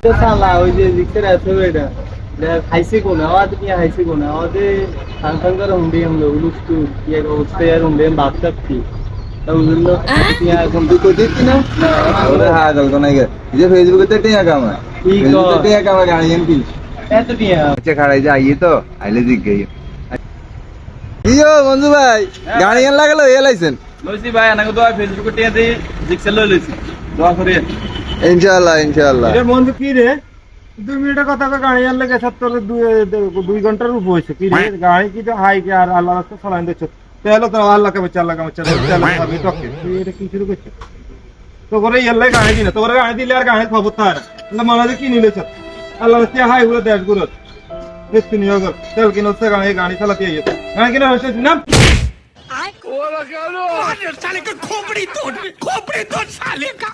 তো সালা ওই যে জিক্সের আছে এটা খাইছে কোন আওয়াজ কি খাইছে কোন আওয়াজে সাংসাঙ্গার হুন্ডি আমরা উলুস্তু কি এক অবস্থা আর হুন্ডি বাপসাপ কি তাও উল্লো টিয়া কোন তুই কইছিস না ওরে হ্যাঁ গল কোন আগে যে ফেসবুকে টিয়া কামা কি কর? ফেসবুকে টিয়া কামা গাড়ি এমপি এত টিয়া আচ্ছা খাড়াই যা আইয়ে তো আইলে জিগ গই ইয়ো বন্ধু ভাই গাড়ি এন লাগালো এ লাইছেন লইছি ভাই আনাকে তো ফেসবুকে টিয়া দিয়ে জিক্সের লইছি দোয়া করে ইনশাআল্লাহ ইনশাআল্লাহ রে বন্ধু কি রে 2 মিনিটের কথা কই গাড়ি আনলে গেছে তোর 2 ঘন্টার উপর হইছে কি রে গাড়ি কি তো হাই কে আর আল্লাহ রাস্তা চালান দিছ তেল তো আল্লাহ কে আল্লাহ কে তেল আমি টকে তুই এটা কি শুরু করছিস তো করে এলে গাড়ি দিনা তো করে গাড়ি দিলে আর গাড়ি খবর তার না মনে কি নিলেছ আল্লাহ রাস্তা হাই গুলো দেশ গুলো দেখতে নিও গো তেল কিনো সে গাড়ি চালাতে আইছে গাড়ি কিনা হইছে না साले का खोपड़ी तोड़ साले का